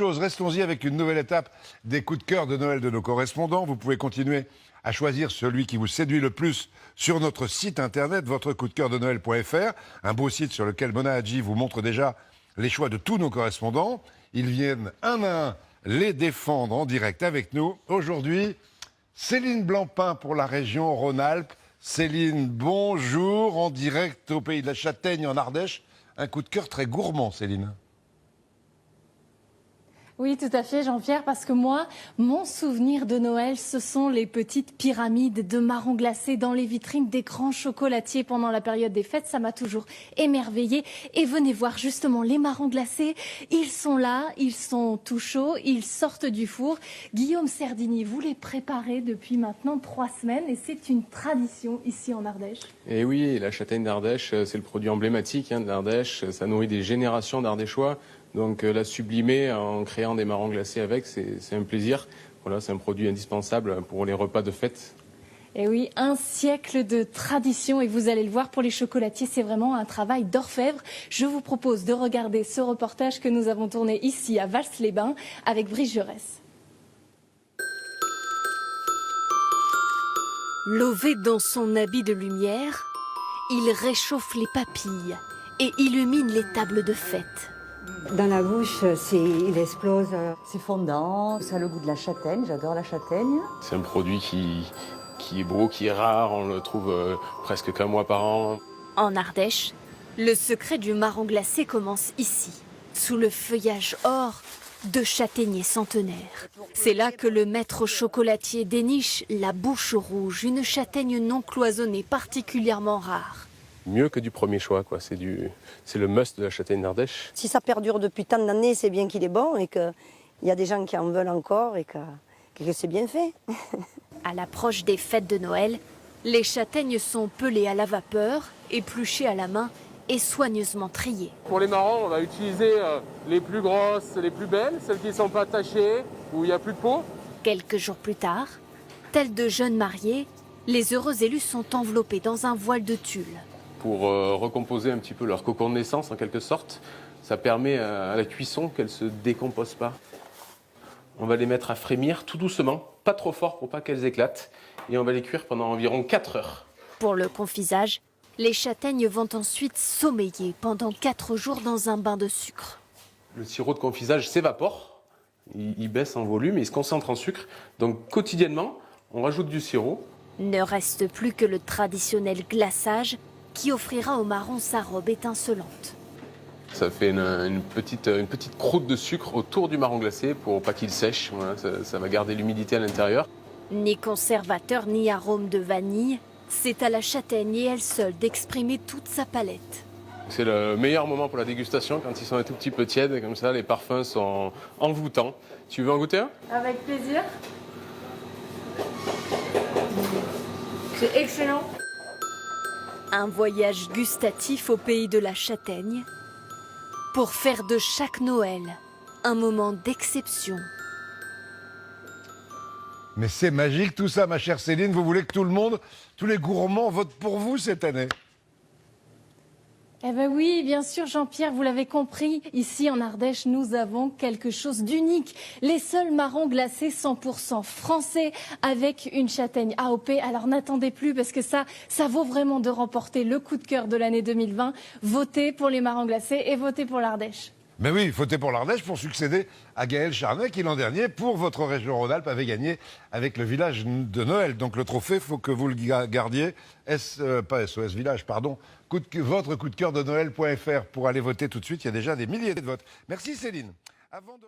Restons-y avec une nouvelle étape des coups de cœur de Noël de nos correspondants. Vous pouvez continuer à choisir celui qui vous séduit le plus sur notre site internet, votrecoupdecoeurdenoël.fr, un beau site sur lequel Mona Hadji vous montre déjà les choix de tous nos correspondants. Ils viennent un à un les défendre en direct avec nous. Aujourd'hui, Céline Blancpain pour la région Rhône-Alpes. Céline, bonjour, en direct au pays de la Châtaigne en Ardèche. Un coup de cœur très gourmand, Céline. Oui, tout à fait, Jean-Pierre, parce que moi, mon souvenir de Noël, ce sont les petites pyramides de marrons glacés dans les vitrines des grands chocolatiers pendant la période des fêtes. Ça m'a toujours émerveillée. Et venez voir justement les marrons glacés. Ils sont là, ils sont tout chauds, ils sortent du four. Guillaume Serdini, vous les préparez depuis maintenant 3 semaines et c'est une tradition ici en Ardèche. Et oui, la châtaigne d'Ardèche, c'est le produit emblématique de l'Ardèche. Ça nourrit des générations d'Ardéchois. Donc la sublimer en créant des marrons glacés avec, c'est un plaisir. Voilà, c'est un produit indispensable pour les repas de fête. Et oui, un siècle de tradition et vous allez le voir pour les chocolatiers, c'est vraiment un travail d'orfèvre. Je vous propose de regarder ce reportage que nous avons tourné ici à Vals-les-Bains avec Brice Jaurès. Lové dans son habit de lumière, il réchauffe les papilles et illumine les tables de fête. Dans la bouche, il explose. C'est fondant, ça a le goût de la châtaigne, j'adore la châtaigne. C'est un produit qui est beau, qui est rare, on le trouve presque qu'un mois par an. En Ardèche, le secret du marron glacé commence ici, sous le feuillage or de châtaigniers centenaires. C'est là que le maître chocolatier déniche la bouche rouge, une châtaigne non cloisonnée particulièrement rare. Mieux que du premier choix, quoi. C'est le must de la châtaigne d'Ardèche. Si ça perdure depuis tant d'années, c'est bien qu'il est bon et qu'il y a des gens qui en veulent encore et que c'est bien fait. À l'approche des fêtes de Noël, les châtaignes sont pelées à la vapeur, épluchées à la main et soigneusement triées. Pour les marrons, on va utiliser les plus grosses, les plus belles, celles qui ne sont pas tachées, où il n'y a plus de peau. Quelques jours plus tard, tels de jeunes mariés, les heureux élus sont enveloppés dans un voile de tulle. Pour recomposer un petit peu leur cocon de naissance en quelque sorte. Ça permet à la cuisson qu'elle ne se décompose pas. On va les mettre à frémir tout doucement, pas trop fort pour pas qu'elles éclatent. Et on va les cuire pendant environ 4 heures. Pour le confisage, les châtaignes vont ensuite sommeiller pendant 4 jours dans un bain de sucre. Le sirop de confisage s'évapore, il baisse en volume et il se concentre en sucre. Donc quotidiennement, on rajoute du sirop. Ne reste plus que le traditionnel glaçage qui offrira au marron sa robe étincelante. Ça fait une petite croûte de sucre autour du marron glacé pour pas qu'il sèche. Voilà, ça va garder l'humidité à l'intérieur. Ni conservateur ni arôme de vanille, c'est à la châtaigne et elle seule d'exprimer toute sa palette. C'est le meilleur moment pour la dégustation quand ils sont un tout petit peu tièdes, comme ça les parfums sont envoûtants. Tu veux en goûter un ? Avec plaisir. C'est excellent. Un voyage gustatif au pays de la châtaigne pour faire de chaque Noël un moment d'exception. Mais c'est magique tout ça, ma chère Céline. Vous voulez que tout le monde, tous les gourmands votent pour vous cette année? Eh bien oui, bien sûr, Jean-Pierre, vous l'avez compris, ici en Ardèche, nous avons quelque chose d'unique. Les seuls marrons glacés 100% français avec une châtaigne AOP. Alors n'attendez plus parce que ça vaut vraiment de remporter le coup de cœur de l'année 2020. Votez pour les marrons glacés et votez pour l'Ardèche. Mais oui, votez pour l'Ardèche pour succéder à Gaël Charnet qui l'an dernier, pour votre région Rhône-Alpes, avait gagné avec le village de Noël. Donc le trophée, il faut que vous le gardiez. Pas SOS Village, pardon. Votre coup de cœur de Noël.fr pour aller voter tout de suite. Il y a déjà des milliers de votes. Merci Céline.